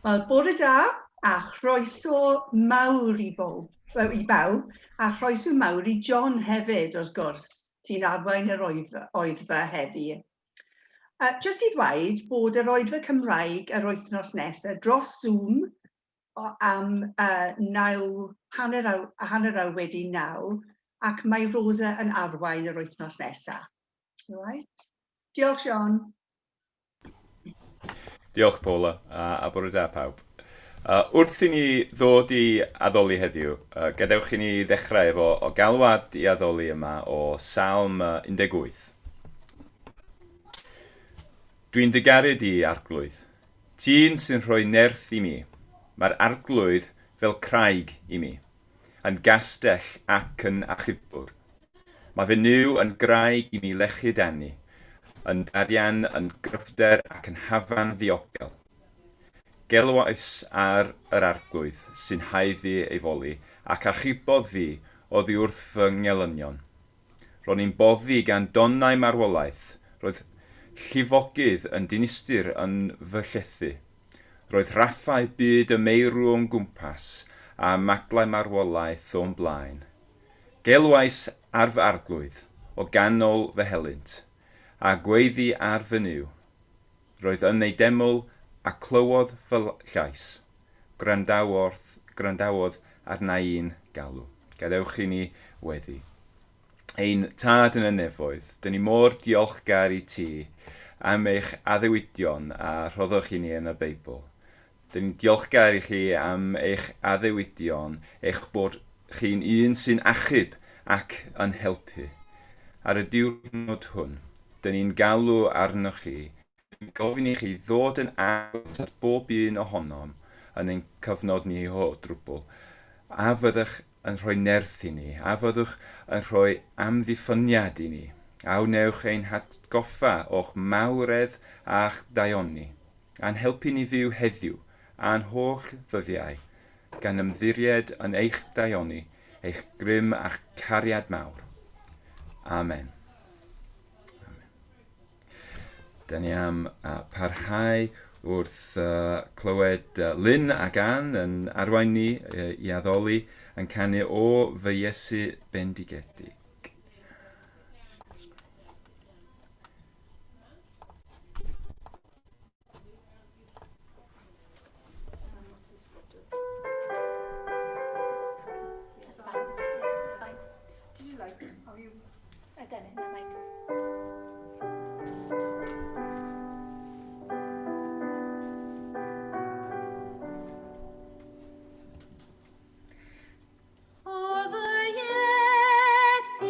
Wel, bore da a chroeso mawr i bawb, a chroeso mawr i John hefyd, wrth gwrs, sy'n arwain yr Oedfa heddi. Jyst i ddweud bod yr Oedfa Cymraeg yr wythnos nesaf dros Zoom am hanner awr wedi 9, ac mae Rosa yn arwain yr wythnos nesaf. Right. Diolch, John. Diolch, Paula, a bore da pawb. Wrth i ni ddod i addoli heddiw, gadewch i ni ddechrau efo o galwad i addoli yma o Salm 18. Dwi'n dygaryd i arglwydd. Tîn sy'n rhoi nerth i mi. Mae'r arglwydd fel craig i mi, yn gastell ac yn achubwr. Mae fy niw yn graig i mi lechu denu, yn darian, yn gryfder ac yn hafan ddiogel. Gelwais ar yr arglwydd sy'n haeddu ei foli, ac achubodd fi oddi wrth fy ngelynion. Ro'n i'n boddi gan donnau marwolaeth, roedd llifogydd yn dinistyr yn fy llethu. Roedd raffau byd y meirw o'n gwmpas a maglau marwolaeth o'n blaen. Gelwais ar fy arglwydd o ganol fy helynt, a gweiddi ar fy niw. Roedd yn ei deml a clywodd fy llais. Grandawodd arna i'n galw. Gadewch i ni weddi. Ein tad yn y nefoedd, dyn ni mor diolchgar i ti am eich addewidion a rhoddwch i ni yn y Beibl. Dyn ni'n diolchgar i chi am eich addewidion, eich bod chi'n un sy'n achub ac yn helpu. Ar y diwrnod hwn, dyn ni'n galw arnoch chi, gofyn i chi ddod yn agos at bob un ohonom yn ein cyfnod ni o drwbl, a fyddwch yn rhoi nerth i ni, a fyddwch yn rhoi amddiffyniad i ni, a wnewch ein hatgoffa o'ch mawredd a'ch daioni, a'n helpu ni fyw heddiw a'n holl ddyddiau, gan ymddiried yn eich daioni, eich grym a'ch cariad mawr. Amen. Da ni am parhau wrth clywed Lynn ac Ann yn arwain ni i addoli yn canu o fy Iesu bendigedig. O fy Iesu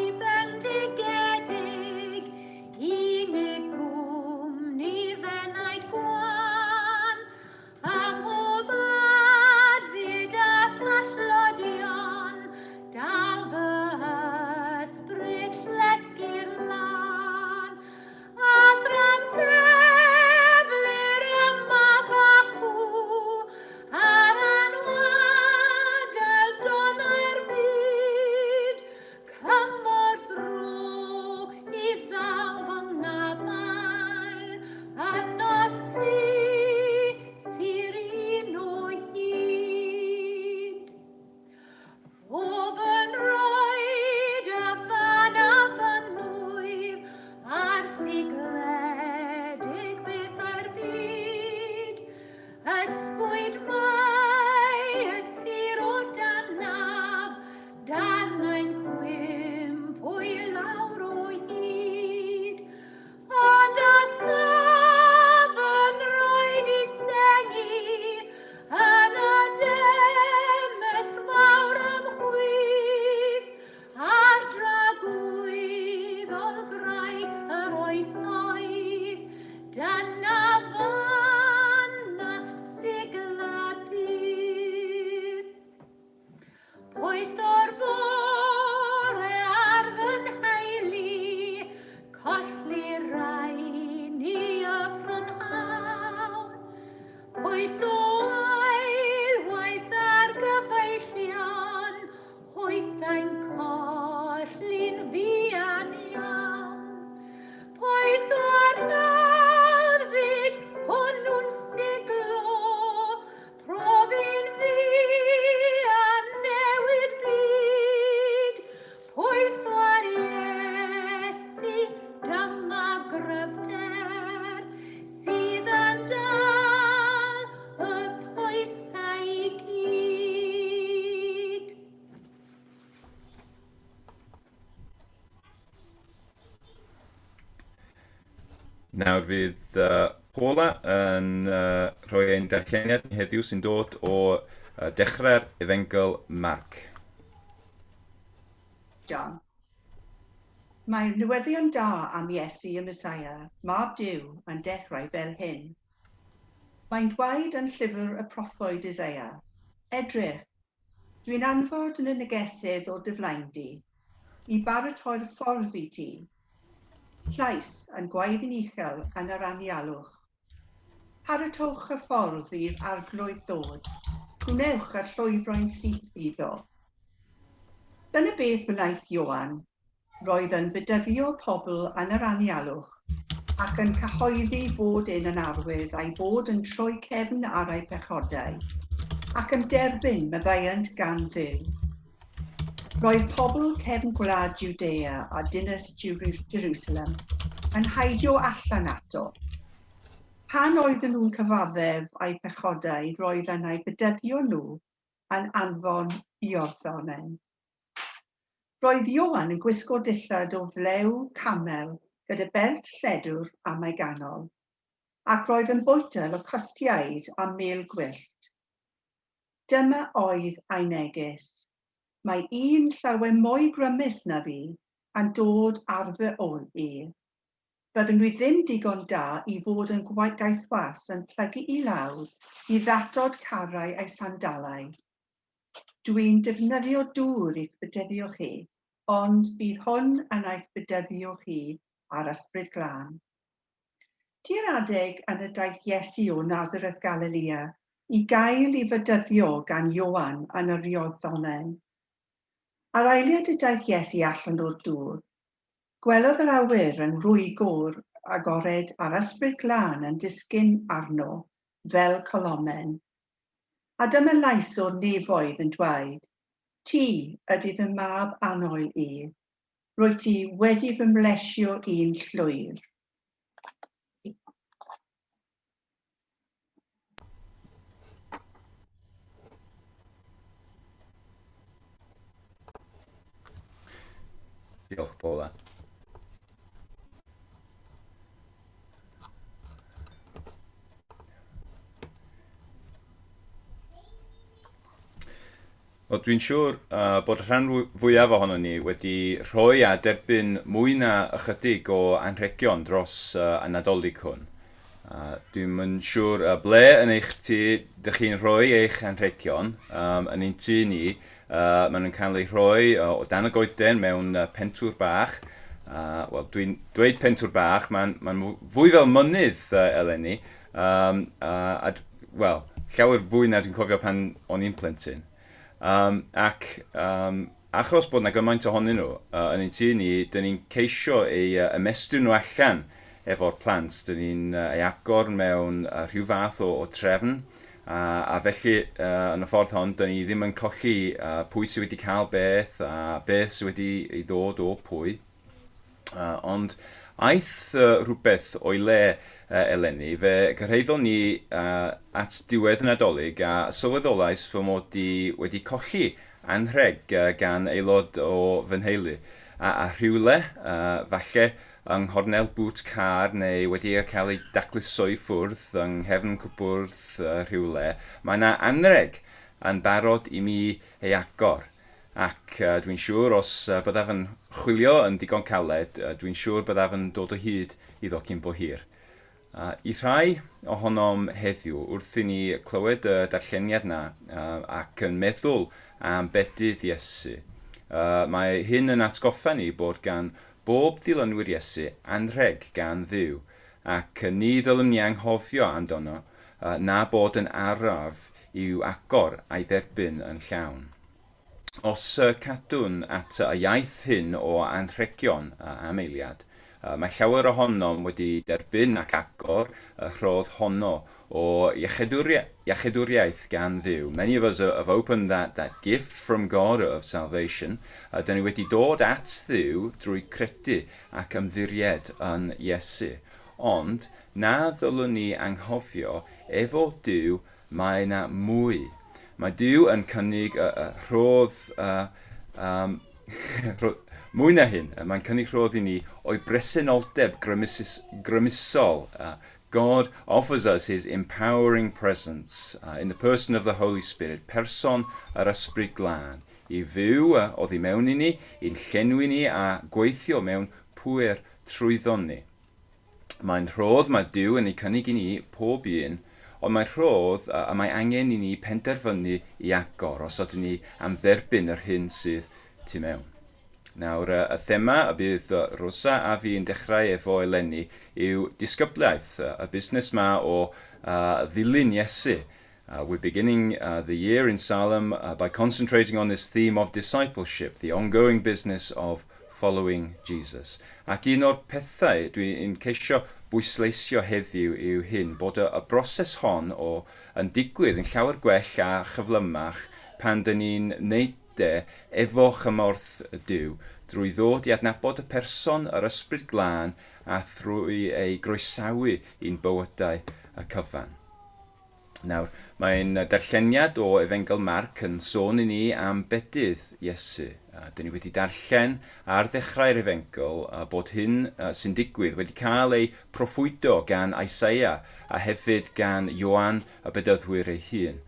Nawr fydd Paula yn rhoi ein darlleniad heddiw sy'n dod o dechrau'r Efengel Marc. John. Mae'r newyddion da am Iesu y Mesaia, Mab Duw, yn dechrau fel hyn. Mae'n dweud yn llyfr y proffwyd Isaia, edrych, dwi'n anfod yn y negesydd o dy flaen di, i baratoi'r ffordd i ti. Llais yn gwaedd yn uchel yn yr anialwch. Paratowch y ffordd i'r arglwydd ddod, gwnewch y llwybrau'n syth iddo. Dyna beth wnaeth Ioan, roedd yn bedyddio pobl yn yr anialwch, ac yn cyhoeddi bod yn arwydd ei bod yn troi cefn ar ei pechodau, ac yn derbyn maddeuant gan Dduw. Roedd pobl cefn gwlad Judea a dinas Jerusalem yn heidio allan ato. Pan oedden nhw'n cyfaddef eu pechodau, roedd yn eu bedyddio nhw yn anfon Iorddonen. Roedd Ioan yn gwisgo dillad o flew camel gyda belt lledwr am ei ganol, ac roedd yn bwytel o costiaid a mel gwyllt. Dyma oedd ei neges. Mae un llawer mwy grymus na fi yn dod ar fy ôl i. Byddwn nhw ddim digon da i fod yn gaethwas yn plygu i lawr i ddatod carau ei sandalau. Dwi'n defnyddio dŵr i'ch bedyddio chi, ond bydd hwn yn eich bedyddio chi ar ysbryd glân. Tir adeg yn y daeth Iesu o Nazareth Galilea i gael ei fedyddio gan Ioan yn yr Iorddonen. Ar eiliad y daeth Iesu allan o'r dŵr, gwelodd yr awyr yn rwygor agored a'r ysbryd glân yn disgyn arno fel colomen. A dyma lais o'r nefoedd yn dweud, ti ydy fy mab anoel i, rwy ti wedi fy mlesio i'n llwyr. Diolch, Paula. Wel, dwi'n siŵr bod y rhan fwyaf ohono ni wedi rhoi a derbyn mwy na ychydig o anrhegion dros y Nadolig hwn. Dwi'n yn siŵr ble yn eich tŷ ydych chi'n rhoi eich anrhegion yn ein tŷ ni. Maen nhw'n cael eu rhoi o dan y goeden mewn pentwr bach. Wel, dwi'n dweud pentwr bach, mae'n fwy fel mynydd eleni. Wel, llawer fwy na dwi'n cofio pan o'n i'n plentyn. Achos bod na gymaint ohonyn nhw yn ein tŷ ni, dyn ni'n ceisio eu ymestyn nhw allan efo'r plant. Dyn ni'n ei agor mewn rhyw fath o trefn. A felly, yn y ffordd hon, dyn ni ddim yn colli pwy sydd wedi cael beth a beth sydd wedi ei ddod o pwy. Ond aeth rhywbeth o'i le eleni, fe gyrhaeddo ni at diwedd y Nadolig a sylweddolais fy mod i wedi colli anrheg gan aelod o fy nheulu. A rhywle, falle yng nghornel bwt car neu wedi cael ei dacluso i ffwrdd yng nghefn cwbwrdd rhywle, mae yna anrheg yn barod i mi ei agor. Ac dwi'n siŵr os byddaf yn chwilio yn digon caled, dwi'n siŵr byddaf yn dod o hyd iddo cyn bo hir. I rhai ohonom heddiw, wrth i ni clywed y darlleniad na ac yn meddwl am bedydd Iesu, mae hyn yn atgoffa ni bod gan bob ddilynwyr Iesu anrheg gan Dduw, ac ni ddylem ni anghofio amdano na bod yn araf i'w agor a'i dderbyn yn llawn. Os cadwn at y iaith hyn o anrhegion am eiliad, mae llawer ohonom wedi derbyn ac agor y rhodd honno o iechydwriaeth gan Dduw. Many of us have opened that gift from God of salvation. Dyn ni wedi dod at Dduw drwy credu ac ymddiried yn Iesu. Ond na ddylwn ni anghofio efo Duw mae yna mwy. Mae Duw yn cynnig rhodd Mwy na hyn, mae'n cynnig i ni o'i bresenoldeb grymusol. God offers us his empowering presence in the person of the Holy Spirit, person yr ysbryd glân, i fyw oddi mewn i ni, i'n llenwi ni a gweithio mewn pwyr trwyddon ni. Mae'n rhodd mae Duw yn ei cynnig i ni pob un, ond mae'n rhodd a mae angen i ni penderfynu i agor os ydyn ni am dderbyn yr hyn sydd tu mewn. Nawr, y thema y bydd Rosa a fi yn dechrau efo eleni yw disgyblaeth, y busnes ma o ddilyn Iesu. We're beginning the year in Salem by concentrating on this theme of discipleship, the ongoing business of following Jesus. Ac un o'r pethau dwi'n ceisio bwysleisio heddiw yw hyn, bod y broses hon yn digwydd yn llawer gwell a chyflymach pan dyn ni'n neud efo chymorth Duw, drwy ddod i adnabod y person yr ysbryd glân a thrwy ei groesawu i'n bywydau y cyfan. Nawr, mae'n darlleniad o Efengel Marc yn sôn i ni am bedydd Iesu. Dyn ni wedi darllen ar ddechrau'r Efengel bod hyn sy'n digwydd wedi cael ei proffwydo gan Isaia a hefyd gan Ioan y bedyddwyr ei hun.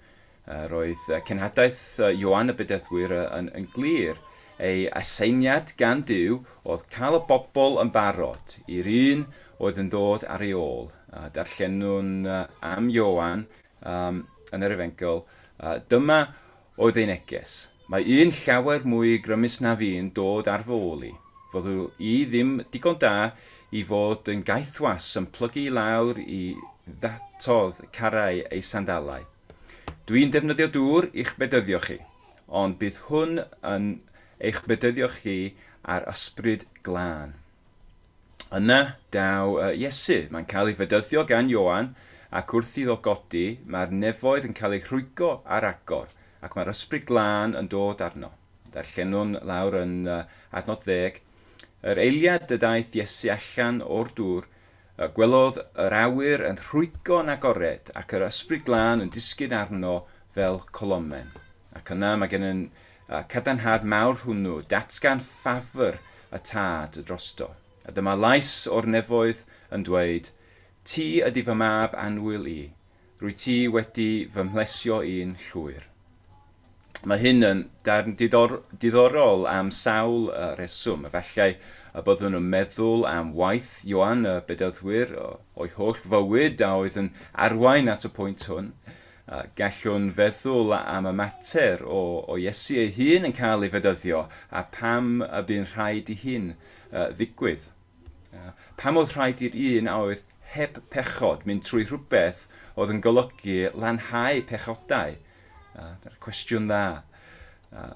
Roedd cenhadaeth Ioan y bedyddwyr yn glir. Ei aseiniad gan Duw oedd cael y bobl yn barod i'r un oedd yn dod ar ei ôl. Darllenwn am Ioan yn yr Efengel. Dyma oedd ei neges. Mae un llawer mwy grymus na fi'n dod ar fy ôl i. Fyddw i ddim digon da i fod yn gaethwas yn plygu lawr i ddatodd carau ei sandalau. Dwi'n defnyddio dŵr i'ch bedyddio chi, ond bydd hwn yn eich bedyddio chi ar ysbryd glân. Yna daw Iesu, mae'n cael ei fedyddio gan Ioan ac wrth iddo godi, mae'r nefoedd yn cael ei rhwygo ar agor ac mae'r ysbryd glân yn dod arno. Darllenwn lawr yn adnod 10. Yr eiliad y daeth Iesu allan o'r dŵr, gwelodd yr awyr yn rhwygo'n agored ac yr ysbryd glân yn disgyn arno fel colomen. Ac yna mae gen yn cadarnhad mawr hwnnw, datgan ffafr y tad drosto. A dyma lais o'r nefoedd yn dweud, ti ydy fy mab anwyl i, rwy ti wedi fy mhlesio i'n llwyr. Mae hyn yn darn diddorol am sawl reswm, efallai y byddwn yn meddwl am waith Ioan y bedyddwyr o'i holl fywyd a oedd yn arwain at y pwynt hwn. Gallwn feddwl am y mater o Iesu ei hun yn cael ei fedyddio a pam y bu'n rhaid i hyn ddigwydd. Pam oedd rhaid i'r un a oedd heb pechod mynd trwy rhywbeth oedd yn golygu lanhau pechodau. Dyna'r cwestiwn dda.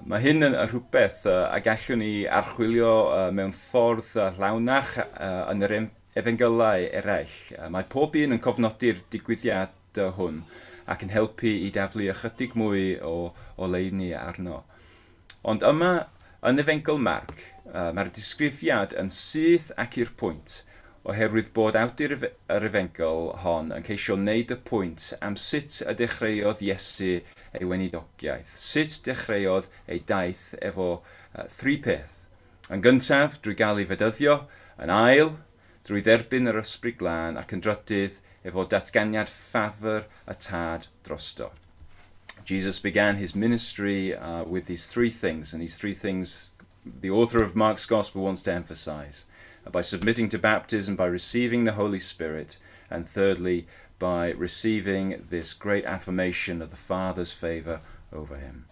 Mae hyn yn rhywbeth a gallwn ni archwilio mewn ffordd llawnach yn yr efengylau eraill. Mae pob un yn cofnodi'r digwyddiad hwn ac yn helpu i daflu ychydig mwy o leini arno. Ond yma yn Efengel Marc, mae'r disgrifiad yn syth ac i'r pwynt, oherwydd bod awdur yr Efengel hon yn ceisio wneud y pwynt am sut y dechreuodd Iesu ei weinidogiaeth, sut dechreuodd ei daith efo 3 peth. Yn gyntaf, drwy gael ei fedyddio, yn ail, drwy dderbyn yr ysbryd glân ac yn drydydd efo datganiad ffafr y tad drosto. Jesus began his ministry with these 3 things, and these 3 things the author of Mark's Gospel wants to emphasize. By submitting to baptism, by receiving the Holy Spirit, and thirdly, by receiving this great affirmation of the Father's favour over him.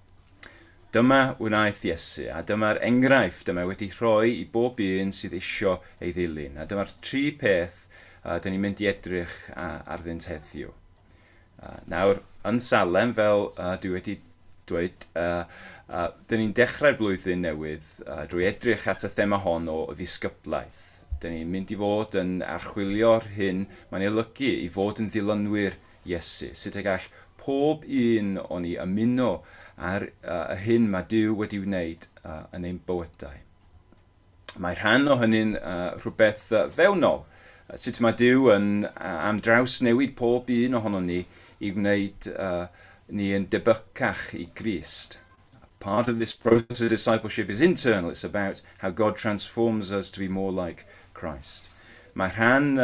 Dyma wnaeth Iesu, a dyma'r enghraifft yma wedi rhoi i bob un sydd eisiau ei ddilyn. A dyma'r 3 peth dyn ni'n mynd i edrych arddynt heddiw. Nawr, yn Salem, fel dwi wedi dweud, dyn ni'n dechrau'r blwyddyn newydd drwy edrych at y thema hon o ddisgyblaeth. Dyn ni'n mynd i fod yn archwilio'r hyn mae'n olygu i fod yn ddilynwyr Iesu. Sut y gall pob un o'n ni ymuno ar y hyn mae Duw wedi wneud yn ein bywydau. Mae rhan o hynny'n rhywbeth fewnol. Sut mae Duw yn am draws newid pob un ohono ni i wneud ni yn debycach i Grist. Part of this process of discipleship is internal. It's about how God transforms us to be more like Christ. Mae'r rhan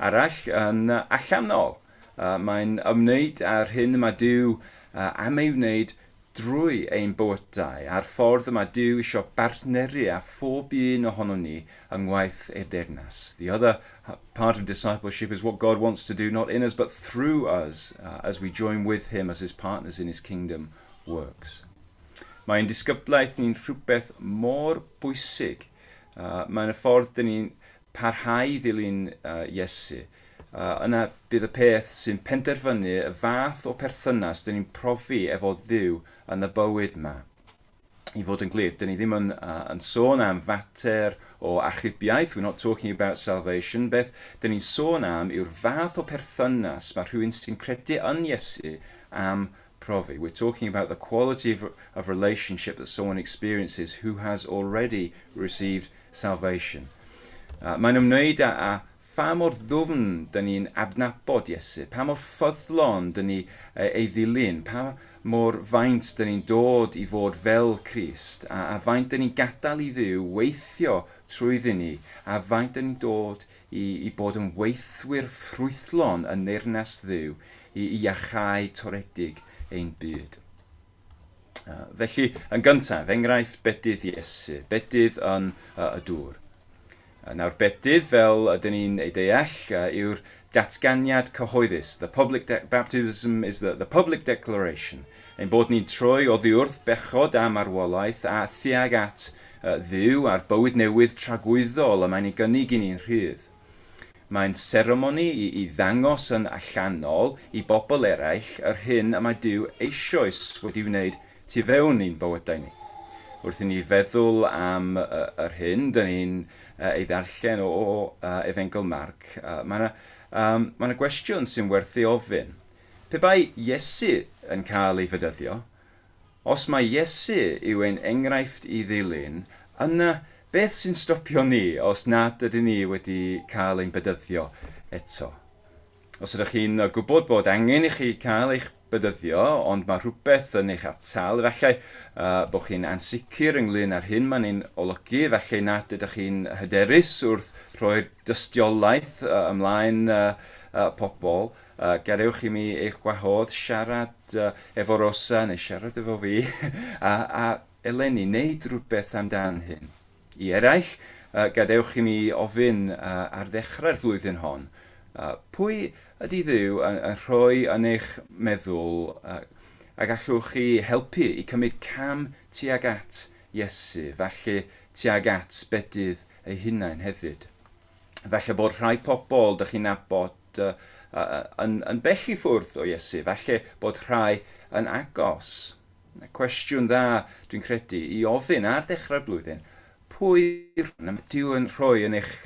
arall yn allanol. Mae'n ymwneud â'r hyn mae Duw am ei wneud drwy ein bywydau, a'r ffordd yma Duw eisiau bartneri a phob un ohono ni yng ngwaith ei deyrnas. The other part of discipleship is what God wants to do, not in us, but through us, as we join with him as his partners in his kingdom works. Mae'n disgyblaeth ni'n rhywbeth mor bwysig. Mae'n y ffordd dyn ni'n parhau ddilyn Iesu. Yna bydd y peth sy'n penderfynu y fath o perthynas dyn ni'n profi efo Dduw yn y bywyd yma. I fod yn glir, dyn ni ddim yn sôn am fater o achubiaeth. We're not talking about salvation. Beth dyn ni'n sôn am yw'r fath o perthynas mae rhywun sy'n credu yn Iesu am profi. We're talking about the quality of relationship that someone experiences who has already received salvation. Mae'n ymwneud â pa mor ddwfn dyn ni'n adnabod Iesu, pa mor ffyddlon dyn ni ei ddilyn, pa mor faint dyn ni'n dod i fod fel Crist, a faint dyn ni'n gadael i Dduw weithio trwyddyn ni, a faint dyn ni'n dod i bod yn weithwyr ffrwythlon yn neyrnas Dduw, i iachau toredig ein byd. Felly, yn gyntaf, enghraifft bedydd Iesu, bedydd yn y dŵr. Nawr bedydd, fel ydyn ni'n ei deall, yw'r datganiad cyhoeddus. The public baptism is the public declaration. Ein bod ni'n troi oddi wrth bechod am arwolaeth a thuag at Dduw a'r bywyd newydd tragwyddol y mae'n ei gynnig i ni'n rhydd. Mae'n seremoni i ddangos yn allanol i bobl eraill yr hyn y mae Duw eisoes wedi wneud tu fewn i'n bywydau ni. Wrth i ni feddwl am yr hyn, dyn ni'n ei ddarllen o Efengil Marc, mae yna gwestiwn sy'n werth ei ofyn. Pe bai Iesu yn cael ei fedyddio, os mae Iesu yw ein enghraifft i ddilyn, yna beth sy'n stopio ni os nad ydyn ni wedi cael ein bedyddio eto? Os ydych chi'n gwybod bod angen i chi cael eich bedyddio, ond mae rhywbeth yn eich atal, efallai bod chi'n ansicr ynglyn â'r hyn mae'n ein olygu, efallai nad ydych chi'n hyderus wrth rhoi'r dystiolaeth ymlaen pobl, gadewch i mi eich gwahodd siarad efo Rosa neu siarad efo fi, a eleni wneud rhywbeth amdan hyn. I eraill, gadewch i mi ofyn ar ddechrau'r flwyddyn hon, pwy ydy Dduw yn rhoi yn eich meddwl a gallwch chi helpu i cymryd cam tuag at Iesu, falle tuag at bedydd ei hunain hefyd. Falle bod rhai pobl dych chi'n nabod yn bell i ffwrdd o Iesu, falle bod rhai yn agos. Cwestiwn dda dwi'n credu i ofyn ar ddechrau'r blwyddyn, pwy mae Duw yn rhoi yn eich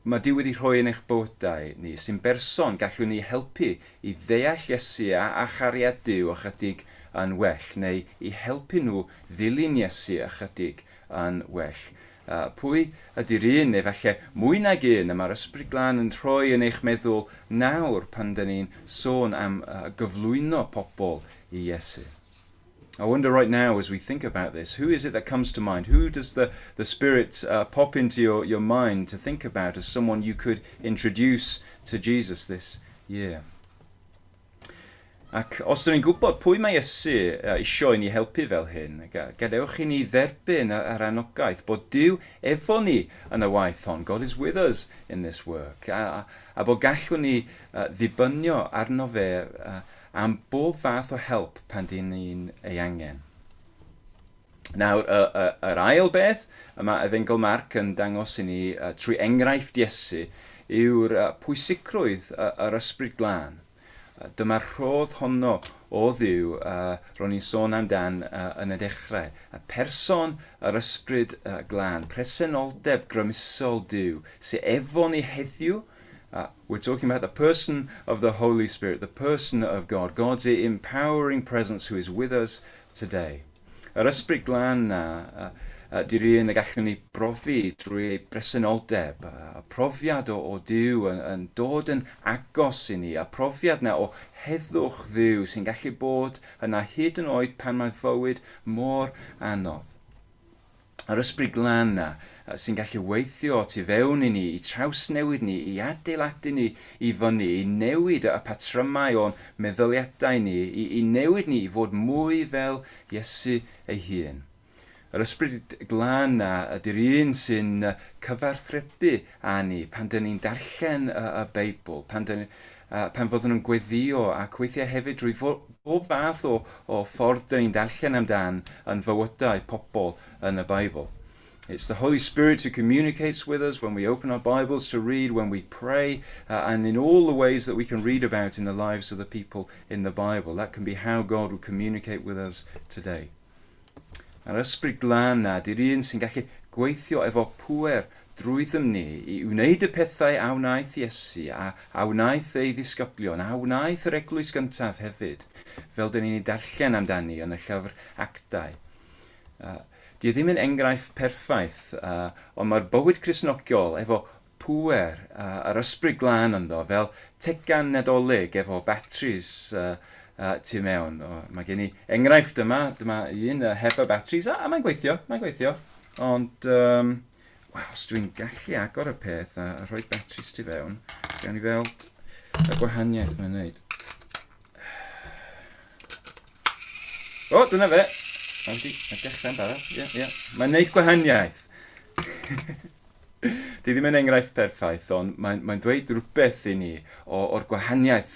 mae Duw wedi rhoi yn eich bywydau ni sy'n berson gallwn ni helpu i ddeall Iesu a chariad Duw ychydig yn well, neu i helpu nhw ddilyn Iesu ychydig yn well. Pwy ydy'r un, neu falle mwy nag un, y mae'r Ysbryd Glân yn rhoi yn eich meddwl nawr pan dyn ni'n sôn am gyflwyno pobl i Iesu. I wonder right now as we think about this, who is it that comes to mind? Who does the Spirit pop into your mind to think about as someone you could introduce to Jesus this year? Ac os dyn ni'n gwybod pwy mae Iesu isio i ni helpu fel hyn, gadewch i ni dderbyn yr anogaeth bod Duw efo ni yn y waith hon. God is with us in this work. A bod gallwn ni ddibynio arno fe am bob fath o help pan dyn ni'n ei angen. Nawr, yr ail beth, yma Efengil Marc yn dangos i ni trwy enghraifft Iesu, yw'r pwysigrwydd yr Ysbryd Glân. Dyma'r rhodd honno o Dduw, ro'n ni'n sôn amdan yn y dechrau. Y person yr Ysbryd Glân, presenoldeb grymusol Duw, sy'n efo ni heddiw. We're talking about the person of the Holy Spirit, the person of God, God's empowering presence who is with us today. Yr Ysbryd Glân na di'r un y gallwn ni brofi drwy ei bresenoldeb, a profiad o Duw yn dod yn agos i ni, a profiad na o heddwch Dduw sy'n gallu bod yna hyd yn oed pan mae fywyd mor anodd. Yr ysbryd glân na sy'n gallu weithio tu fewn i ni, i trawsnewid ni, i adeiladu ni i fyny, i newid y patrymau o'n meddyliadau ni, i newid ni i fod mwy fel Iesu ei hun. Yr ysbryd glân na ydy'r un sy'n cyfarthrebu â ni pan dyn ni'n darllen y Beibl, pan fyddwn nhw'n gweddio ac weithiau hefyd drwy bob fath o ffordd dyn ni'n darllen amdan yn fywydau pobl yn y Beibl. It's the Holy Spirit who communicates with us when we open our Bibles to read, when we pray, and in all the ways that we can read about in the lives of the people in the Bible. That can be how God will communicate with us today. A'r ysbryd glân na, di'r un sy'n gallu gweithio efo pŵer drwyddym ni i wneud y pethau a wnaeth Iesu, a wnaeth ei ddisgyblion, a wnaeth yr eglwys gyntaf hefyd, fel dyn ni'n darllen amdani yn y llyfr Actau. Di ddim yn enghraifft perffaith, ond mae'r bywyd Cristnogiol efo pŵer yr ysbryd glân ynddo, fel tegan nadolig efo batteries tu mewn. Mae gen i enghraifft yma un heb y batteries, a mae'n gweithio. Ond, os dwi'n gallu agor y peth a rhoi batteries tu fewn, gawn ni weld y gwahaniaeth mae'n neud. Dyna fe. Wedi dechrau'n barod. Mae'n neud gwahaniaeth. Di ddim yn enghraifft perffaith, ond mae'n dweud rhywbeth i ni o'r gwahaniaeth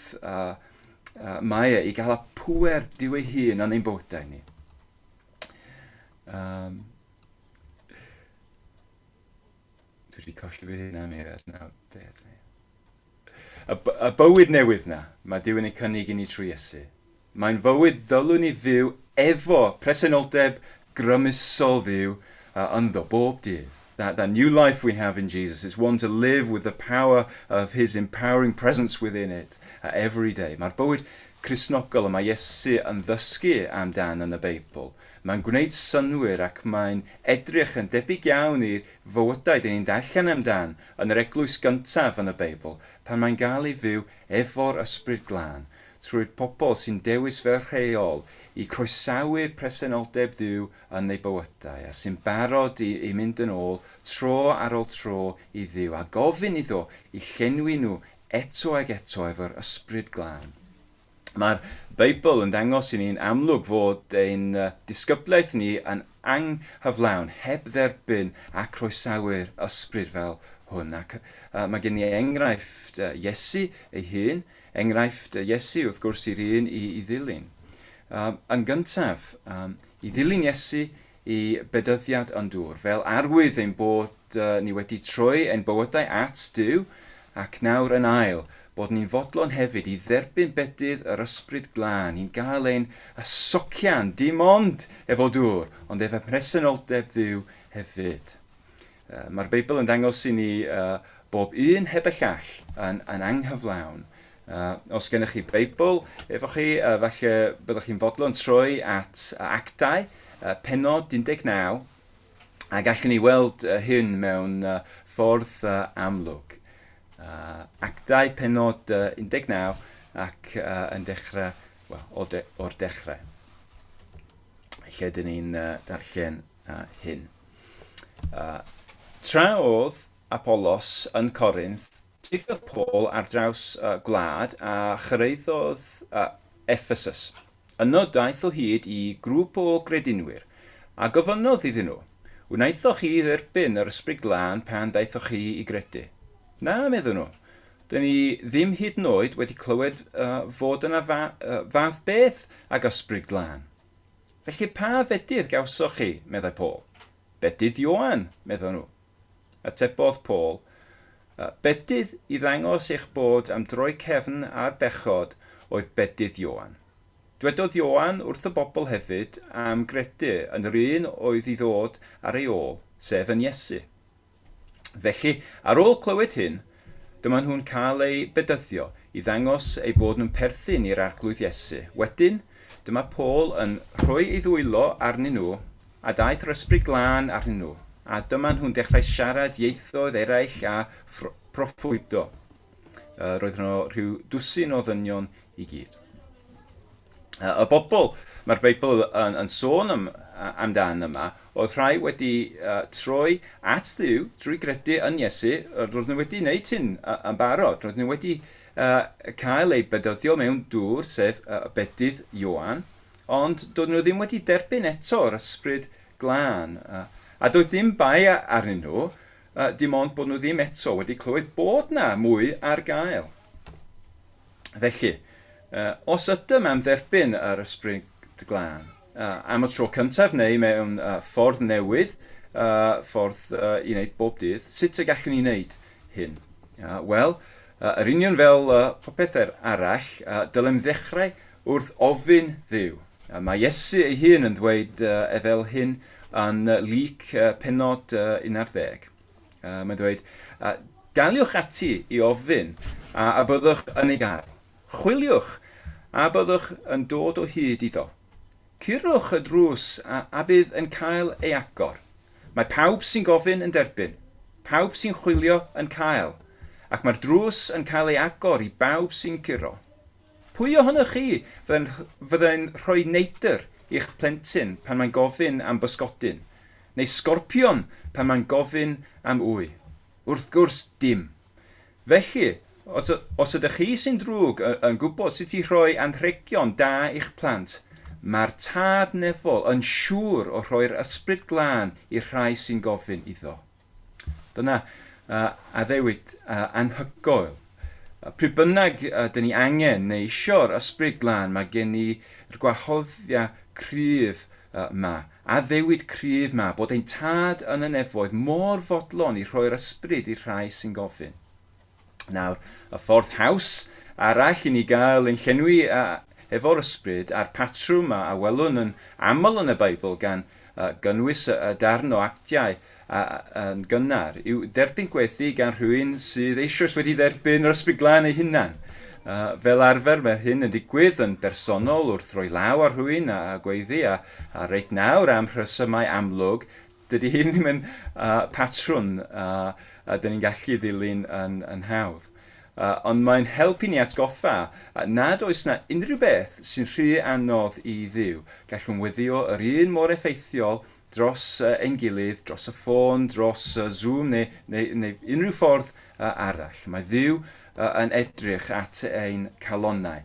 mae i gael y pŵer diw ei hun yn ein bywydau ni. Dwi wedi colli fi hyn am eiriad nawr. Y bywyd newydd na, mae Duw yn ei cynnig i ni trwy Iesu. Mae'n fywyd ddylwn ni fyw efo presenoldeb grymusol Dduw ynddo bob dydd. That new life we have in Jesus is one to live with the power of his empowering presence within it every day. Mae'r bywyd Cristnogol yma Iesu yn ddysgu amdan yn y Beibl. Mae'n gwneud synwyr ac mae'n edrych yn debyg iawn i'r fywydau dyn ni'n darllen amdan yn yr eglwys gyntaf yn y Beibl pan mae'n gael ei fyw efo'r ysbryd glân trwy'r pobl sy'n dewis fel rheol i croesawu presenoldeb Dduw yn ei bywydau a sy'n barod i mynd yn ôl tro ar ôl tro i Dduw a gofyn iddo i llenwi nhw eto ag eto efo'r ysbryd glân. Mae'r Beibl yn dangos i ni'n amlwg fod ein disgyblaeth ni yn anghyflawn heb dderbyn a croesawu'r ysbryd fel hwn. Ac mae gen i enghraifft Iesu ei hun, enghraifft Iesu wrth gwrs i'r un i ddilyn. Yn gyntaf, i ddilyn Iesu i bedyddiad yn dŵr, fel arwydd ein bod ni wedi troi ein bywydau at Duw ac nawr yn ail, bod ni'n fodlon hefyd i dderbyn bedydd yr ysbryd glân, i'n gael ein socian, dim ond efo dŵr, ond efo presenoldeb Dduw hefyd. Mae'r Beibl yn dangos i ni bob un heb y llall yn anghyflawn. Os gennych chi Beibl efo chi, falle byddwch chi'n fodlon troi at Actau, pennod 19, a gallwn ni weld hyn mewn ffordd amlwg. Actau pennod 19 ac yn dechrau, o'r dechrau. Lle dyn ni'n darllen hyn. Tra oedd Apollos yn Corinth, teithiodd Paul ar draws gwlad a chyrraeddodd Ephesus. Yno daeth o hyd i grŵp o gredinwyr a gofynnodd iddyn nhw, wnaethoch chi dderbyn yr ysbryd glân pan ddaethoch chi i gredu? Na, meddyn nhw. Dyn ni ddim hyd yn oed wedi clywed fod yna fath beth ag ysbryd glân. Felly pa fedydd gawsoch chi, meddai Paul? Bedydd Ioan, meddyn nhw. Atebodd Paul, bedydd i ddangos eich bod am droi cefn a'r bechod oedd bedydd Ioan. Dwedodd Ioan wrth y bobl hefyd am gredu yn yr un oedd i ddod ar ei ôl, sef yn Iesu. Felly, ar ôl clywed hyn, dyma nhw'n cael ei bedyddio i ddangos ei bod nhw'n perthyn i'r arglwydd Iesu. Wedyn, dyma Paul yn rhoi ei ddwylo arnyn nhw a daeth yr ysbryd glân arnyn nhw, a dyma nhw'n dechrau siarad ieithoedd eraill a proffwydo. Roedd yno rhyw dwsin o ddynion i gyd. Y bobl mae'r Beibl yn sôn amdan yma, oedd rhai wedi troi at Dduw drwy gredu yn Iesu. Roedd nhw wedi wneud hyn yn barod. Roedd nhw wedi cael ei bedyddio mewn dŵr, sef bedydd Ioan, ond doedd nhw ddim wedi derbyn eto'r ysbryd glân. A doedd ddim bai arnyn nhw, dim ond bod nhw ddim eto wedi clywed bod na mwy ar gael. Felly, os ydym am dderbyn yr ysbryd glân, am y tro cyntaf neu mewn ffordd newydd, ffordd i wneud bob dydd, sut y gallwn ni wneud hyn? Wel, yr union fel popeth arall, dylem ddechrau wrth ofyn Dduw. Mae Iesu ei hun yn dweud fel hyn yn Luc pennod 11. Mae'n dweud, daliwch ati i ofyn a byddwch yn ei gael. Chwiliwch a byddwch yn dod o hyd iddo. Curwch y drws a bydd yn cael ei agor. Mae pawb sy'n gofyn yn derbyn. Pawb sy'n chwilio yn cael. Ac mae'r drws yn cael ei agor i bawb sy'n curo. Pwy ohonoch chi fyddai'n rhoi neidr i'ch plentyn pan mae'n gofyn am bysgodyn? Neu sgorpion pan mae'n gofyn am wy? Wrth gwrs dim. Felly, os ydych chi sy'n drwg yn gwybod sut i rhoi anrhegion da i'ch plant, mae'r tad nefol yn siŵr o rhoi'r ysbryd glân i'r rhai sy'n gofyn iddo. Dyna addewid anhygoel. Pryd bynnag dyn ni angen neu eisiau'r ysbryd glân, mae gen i'r gwahoddiad cryf yma, addewid cryf yma, bod ein tad yn y nefoedd mor fodlon i rhoi'r ysbryd i'r rhai sy'n gofyn. Nawr, y ffordd haws arall i ni gael ein llenwi efo'r ysbryd a'r patrwm a welwn yn aml yn y Beibl gan gynnwys y darn o actiau yn gynnar yw derbyn gweithu gan rhywun sydd eisoes wedi derbyn yr ysbryd glân ei hunan. Fel arfer mae hyn yn digwydd yn bersonol wrth roi law ar rhywun a gweiddi a reit nawr am rhesymau amlwg, dydy hyn ddim yn patrwm a dyn ni'n gallu ddilyn yn hawdd. Ond mae'n helpu ni atgoffa nad oes na unrhyw beth sy'n rhy anodd i Dduw. Gallwn weddio yr un mor effeithiol dros ein gilydd, dros y ffôn, dros Zoom neu unrhyw ffordd arall. Mae Dduw yn edrych at ein calonnau.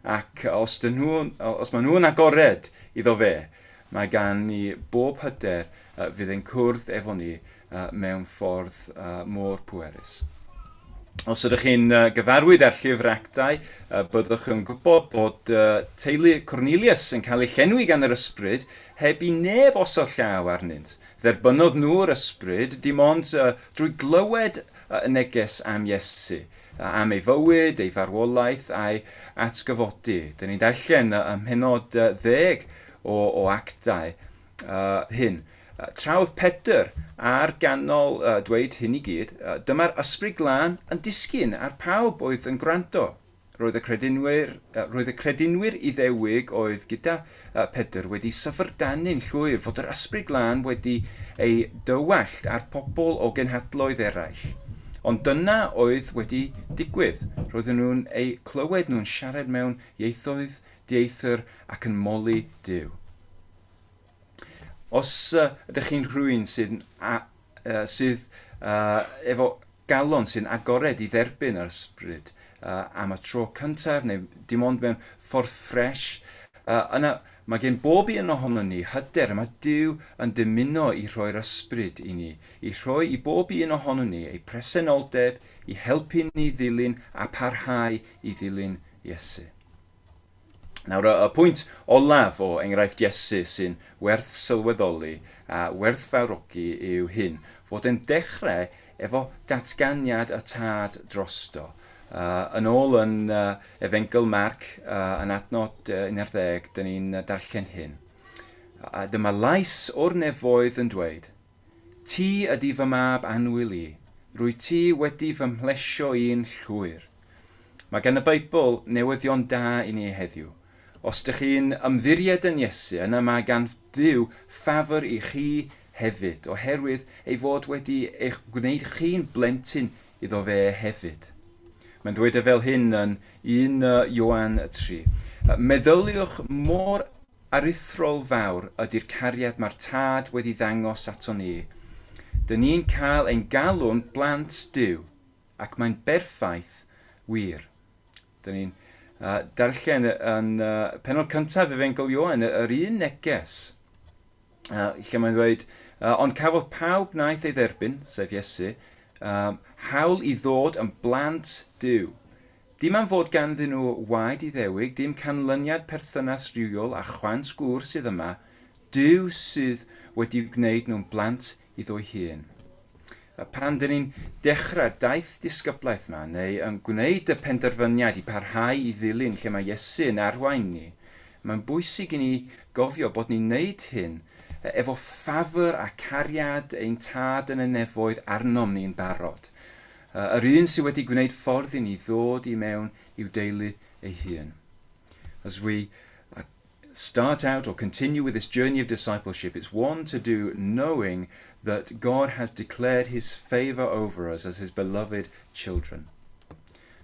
Ac os maen nhw'n agored iddo fe, mae gan ni bob hyder fydd ein cwrdd efo ni mewn ffordd mor pwerus. Os ydych chi'n gyfarwydd ar llyfr actau, byddwch yn gwybod bod teulu Cornelius yn cael ei llenwi gan yr ysbryd heb i neb osod llaw arnynt. Dderbynodd nhw'r ysbryd dim ond drwy glywed y neges am Iesu, am ei fywyd, ei farwolaeth a'i atgyfodi. Dyn ni'n darllen ym mhennod 10 o actau hyn. Trawdd Pedr a'r ganol dweud hyn i gyd, dyma'r ysbryd glân yn disgyn ar pawb oedd yn gwrando. Roedd y credinwyr Iddewig oedd gyda Pedr wedi syfrdanu'n llwyr fod yr ysbryd glân wedi ei dywallt ar pobl o genhadloedd eraill. Ond dyna oedd wedi digwydd. Roedden nhw'n ei clywed nhw'n siarad mewn ieithoedd dieithr ac yn moli Duw. Os ydych chi'n rhywun sydd efo galon sy'n agored i dderbyn yr ysbryd am y tro cyntaf neu dim ond mewn ffordd ffres, yna mae gen bob un ohonon ni hyder yma Duw yn dymuno i rhoi'r ysbryd i ni, i rhoi i bob un ohonon ni ei presenoldeb, i helpu ni ddilyn a parhau i ddilyn Iesu. Nawr, y pwynt olaf o enghraifft Iesu sy'n werth sylweddoli a werth fawrogi yw hyn, fod yn dechrau efo datganiad y tad drosto. Yn ôl yn Efengyl Marc yn adnod 11, dyn ni'n darllen hyn. Dyma lais o'r nefoedd yn dweud, ti ydy fy mab anwyl i, rwy ti wedi fy mhlesio i'n llwyr. Mae gan y Beibl newyddion da i ni heddiw. Os ydych chi'n ymddiried yn Iesu, yna mae gan Dduw ffafr i chi hefyd, oherwydd ei fod wedi eich gwneud chi'n blentyn iddo fe hefyd. Mae'n dweud fel hyn yn 1 Ioan 3. Meddyliwch mor aruthrol fawr ydy'r cariad mae'r tad wedi ddangos ato ni. Dyn ni'n cael ein galw'n blant Duw, ac mae'n berffaith wir. Dyn ni'n darllen yn penod cyntaf Efengyl Ioan, yr un neges, lle mae'n dweud, ond cafodd pawb wnaeth ei dderbyn, sef Iesu, hawl i ddod yn blant Duw. Dim am fod ganddyn nhw waed i ddewig, dim canlyniad perthynas rhywiol a chwant gwr sydd yma, Duw sydd wedi gwneud nhw'n blant iddo hun. Pan dyn ni'n dechrau daith disgyblaeth yma, neu yn gwneud y penderfyniad i parhau i ddilyn lle mae Iesu yn arwain ni, mae'n bwysig i ni gofio bod ni'n wneud hyn efo ffafr a cariad ein tad yn y nefoedd arnom ni'n barod. Yr un sydd wedi gwneud ffordd i ni ddod i mewn i'w deulu ei hun. As we start out or continue with this journey of discipleship, it's one to do knowing that God has declared his favour over us as his beloved children.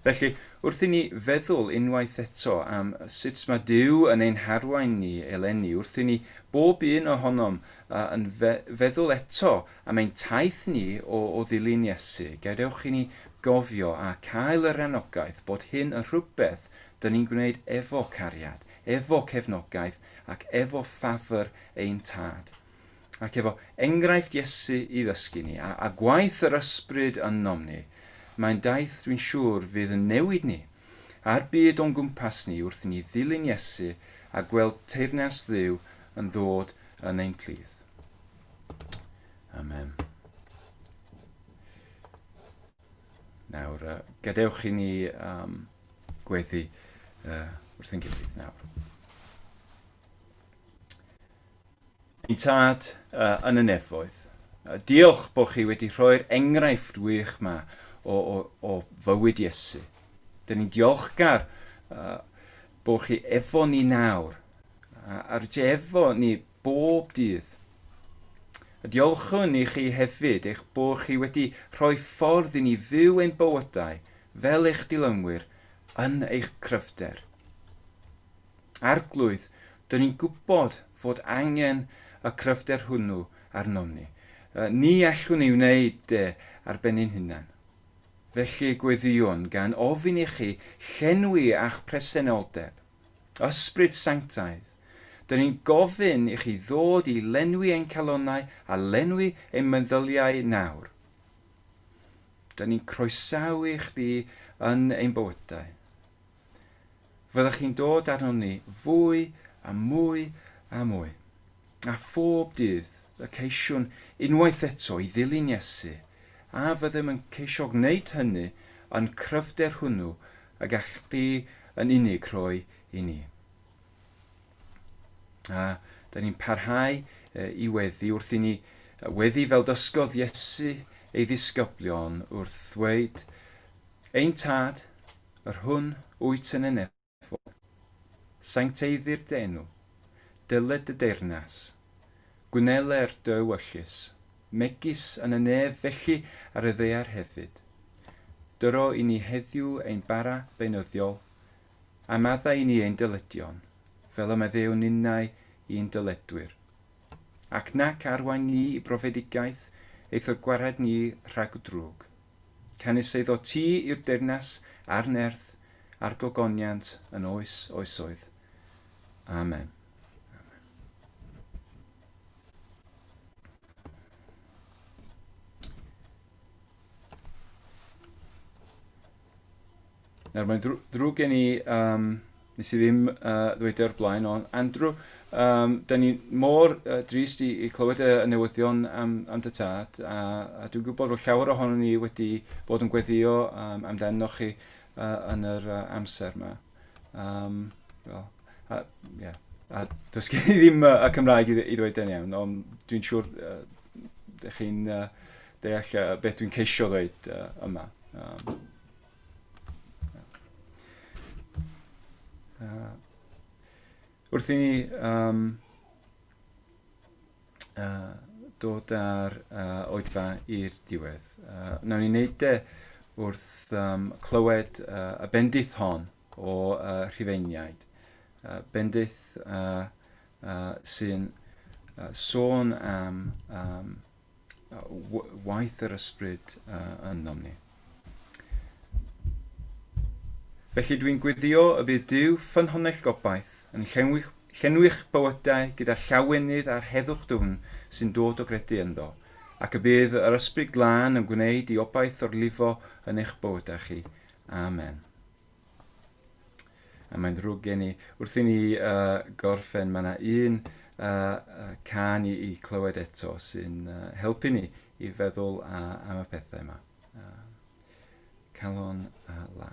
Felly, wrth i ni feddwl unwaith eto am sut mae Duw yn ein harwain ni eleni, wrth i ni bob un ohonom yn feddwl eto am ein taith ni o ddilyn Iesu, gadewch i ni gofio a cael yr anogaeth bod hyn yn rhywbeth dyn ni'n gwneud efo cariad, efo cefnogaeth ac efo ffafr ein tad. Ac efo enghraifft Iesu i ddysgu ni a gwaith yr ysbryd ynom ni, mae'n daith dwi'n siŵr fydd yn newid ni a'r byd o'n gwmpas ni wrth i ni ddilyn Iesu a gweld teyrnas Dduw yn ddod yn ein plydd. Amen. Nawr, gadewch i ni gweddi wrth ein gilydd nawr. Ein tad yn y nefoedd, diolch bod chi wedi rhoi'r enghraifft wych yma o fywyd Iesu. Dyn ni'n diolchgar bod chi efo ni nawr, a rydych efo ni bob dydd. Diolchwn i chi hefyd eich bod chi wedi rhoi ffordd i ni fyw ein bywydau fel eich dilynwyr yn eich cryfder. Arglwydd, dyn ni'n gwybod fod angen y cryfder hwnnw arnom ni. Ni allwn ni wneud ar ben ein hunain. Felly gweddiwn gan ofyn i chi llenwi a'ch presenoldeb, ysbryd sanctaidd. Dyn ni'n gofyn i chi ddod i lenwi ein calonnau a lenwi ein meddyliau nawr. Dyn ni'n croesawu i chdi yn ein bywydau. Fyddwch chi'n dod arno ni fwy a mwy a mwy. A phob dydd y ceisiwn unwaith eto i ddilyn Iesu, a fyddem yn ceisio gwneud hynny yn cryfder hwnnw a gall di yn unig rhoi i ni. A da ni'n parhau i weddi wrth i ni weddi fel dysgodd Iesu ei ddisgyblion wrth ddweud ein tad, yr hwn wyt yn y nefoedd, sancteiddir dy enw, dyled dy deyrnas, gwneler dy wyllus, megis yn y nef felly ar y ddaear hefyd. Dyro i ni heddiw ein bara beunyddiol, a maddau i ni ein dyledion, fel y meddewn unnau i'n dyledwyr. Ac nac arwain ni i brofedigaeth, eith o gwared ni rhag o drwg. Canis eiddo ti i'r deyrnas a'r nerth, a'r gogoniant yn oes oesoedd. Amen. Nawr, mae'n drwg gen i, nes i ddim ddweud o'r blaen, ond Andrew, da ni mor drist i clywed y newyddion am dy tad, a dwi'n gwybod bod llawer ohono ni wedi bod yn gweddio amdano chi yn yr amser yma. A does gen i ddim y Cymraeg i ddweud yn iawn, ond dwi'n siŵr chi'n deall beth dwi'n ceisio ddweud yma. Wrth i ni dod ar oedfa i'r diwedd. Nawn ni wneud wrth clywed y bendith hon o Rhufeiniaid. Bendith sy'n sôn am waith yr ysbryd yn ni. Felly dwi'n gwyddio y bydd Duw ffynhonnell gobaith yn llenwych bywydau gyda llawenydd a'r heddwch dwfn sy'n dod o gredu ynddo, ac y bydd yr ysbryd glân yn gwneud i obaith o'r lifo yn eich bywydau chi. Amen. A mae'n ddrwg gen i, wrth i ni gorffen, mae yna un can i clywed eto sy'n helpu ni i feddwl am y pethau yma. Calon la.